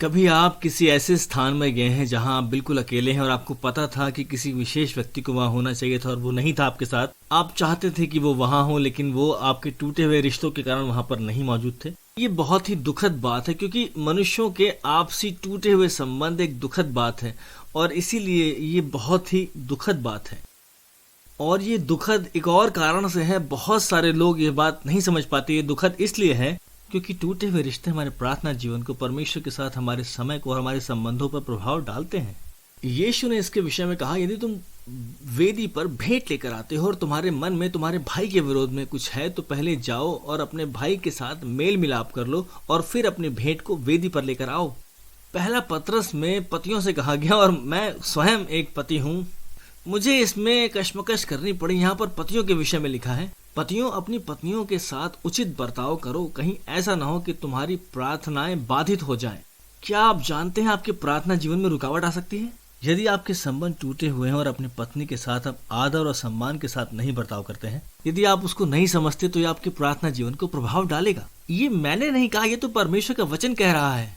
कभी आप किसी ऐसे स्थान में गए हैं जहां आप बिल्कुल अकेले हैं और आपको पता था कि किसी विशेष व्यक्ति को वहां होना चाहिए था और वो नहीं था आपके साथ। आप चाहते थे कि वो वहां हो, लेकिन वो आपके टूटे हुए रिश्तों के कारण वहां पर नहीं मौजूद थे। ये बहुत ही दुखद बात है, क्योंकि मनुष्यों के आपसी टूटे हुए संबंध एक दुखद बात है और इसीलिए ये बहुत ही दुखद बात है। और ये दुखद एक और कारण से है, बहुत सारे लोग ये बात नहीं समझ पाते। ये दुखद इसलिए है क्योंकि टूटे हुए रिश्ते हमारे प्रार्थना जीवन को, परमेश्वर के साथ हमारे समय को और हमारे संबंधों पर प्रभाव डालते हैं। यीशु ने इसके विषय में कहा, यदि तुम वेदी पर भेंट लेकर आते हो और तुम्हारे मन में तुम्हारे भाई के विरोध में कुछ है, तो पहले जाओ और अपने भाई के साथ मेल मिलाप कर लो और फिर अपनी भेंट को वेदी पर लेकर आओ। पहला पत्रस में पतियों से कहा गया, और मैं स्वयं एक पति हूँ, मुझे इसमें कश्मकश करनी पड़ी। यहाँ पर पतियों के विषय में लिखा है, पतियों अपनी पत्नियों के साथ उचित बर्ताव करो, कहीं ऐसा ना हो कि तुम्हारी प्रार्थनाएं बाधित हो जाएं। क्या आप जानते हैं आपके प्रार्थना जीवन में रुकावट आ सकती है? यदि आपके संबंध टूटे हुए हैं और अपनी पत्नी के साथ आप आदर और सम्मान के साथ नहीं बर्ताव करते हैं, यदि आप उसको नहीं समझते, तो ये आपके प्रार्थना जीवन को प्रभाव डालेगा। ये मैंने नहीं कहा, ये तो परमेश्वर का वचन कह रहा है।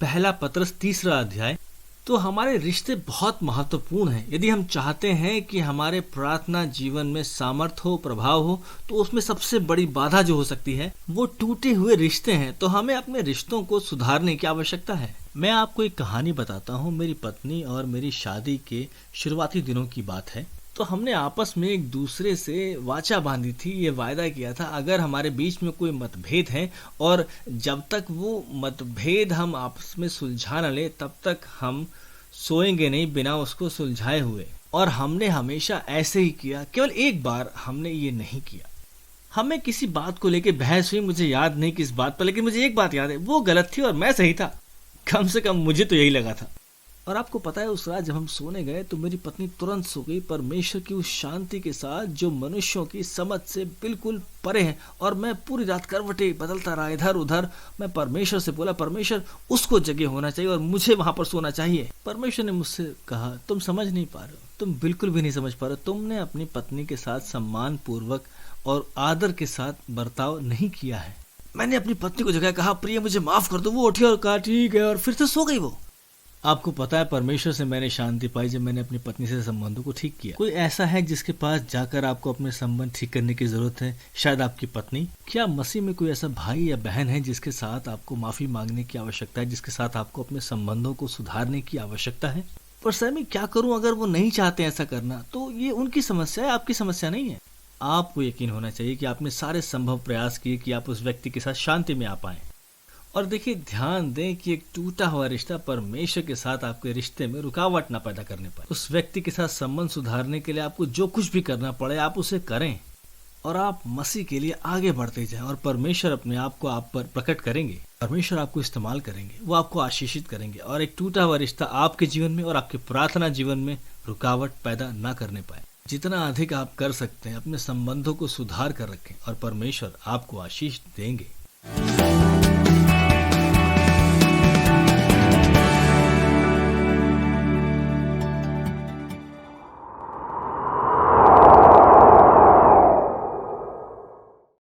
पहला पत्रस 3 अध्याय। तो हमारे रिश्ते बहुत महत्वपूर्ण हैं। यदि हम चाहते हैं कि हमारे प्रार्थना जीवन में सामर्थ हो, प्रभाव हो, तो उसमें सबसे बड़ी बाधा जो हो सकती है वो टूटे हुए रिश्ते हैं। तो हमें अपने रिश्तों को सुधारने की आवश्यकता है। मैं आपको एक कहानी बताता हूँ। मेरी पत्नी और मेरी शादी के शुरुआती दिनों की बात है। तो हमने आपस में एक दूसरे से वाचा बांधी थी, ये वायदा किया था, अगर हमारे बीच में कोई मतभेद है और जब तक वो मतभेद हम आपस में सुलझा न ले, तब तक हम सोएंगे नहीं बिना उसको सुलझाए हुए। और हमने हमेशा ऐसे ही किया। केवल एक बार हमने ये नहीं किया। हमें किसी बात को लेके बहस हुई, मुझे याद नहीं किस बात पर, लेकिन मुझे एक बात याद है, वो गलत थी और मैं सही था। कम से कम मुझे तो यही लगा था। और आपको पता है, उस रात जब हम सोने गए तो मेरी पत्नी तुरंत सो गई, परमेश्वर की उस शांति के साथ जो मनुष्यों की समझ से बिल्कुल परे है। और मैं पूरी रात करवटें बदलता रहा इधर उधर। मैं परमेश्वर से बोला, परमेश्वर उसको जगह होना चाहिए और मुझे वहां पर सोना चाहिए। परमेश्वर ने मुझसे कहा, तुम समझ नहीं पा रहे हो, तुम बिल्कुल भी नहीं समझ पा रहे हो। तुमने अपनी पत्नी के साथ सम्मान पूर्वक और आदर के साथ बर्ताव नहीं किया है। मैंने अपनी पत्नी को जगह कहा, प्रिय मुझे माफ कर दो। वो उठी और कहा ठीक है, और फिर से सो गई। वो आपको पता है, परमेश्वर से मैंने शांति पाई जब मैंने अपनी पत्नी से संबंधों को ठीक किया। कोई ऐसा है जिसके पास जाकर आपको अपने संबंध ठीक करने की जरूरत है? शायद आपकी पत्नी। क्या मसीह में कोई ऐसा भाई या बहन है जिसके साथ आपको माफी मांगने की आवश्यकता है, जिसके साथ आपको अपने संबंधों को सुधारने की आवश्यकता है? पर सर मैं क्या करूं अगर वो नहीं चाहते ऐसा करना? तो ये उनकी समस्या है, आपकी समस्या नहीं है। आपको यकीन होना चाहिए कि आपने सारे संभव प्रयास किए कि आप उस व्यक्ति के साथ शांति में आ पाए। और देखिए, ध्यान दें कि एक टूटा हुआ रिश्ता परमेश्वर के साथ आपके रिश्ते में रुकावट ना पैदा करने पाए। उस व्यक्ति के साथ संबंध सुधारने के लिए आपको जो कुछ भी करना पड़े, आप उसे करें और आप मसीह के लिए आगे बढ़ते जाएं और परमेश्वर अपने आप को आप पर प्रकट करेंगे। परमेश्वर आपको इस्तेमाल करेंगे, वो आपको आशीषित करेंगे और एक टूटा हुआ रिश्ता आपके जीवन में और आपके प्रार्थना जीवन में रुकावट पैदा ना करने पाए। जितना अधिक आप कर सकते हैं, अपने संबंधों को सुधार कर रखें और परमेश्वर आपको आशीष देंगे।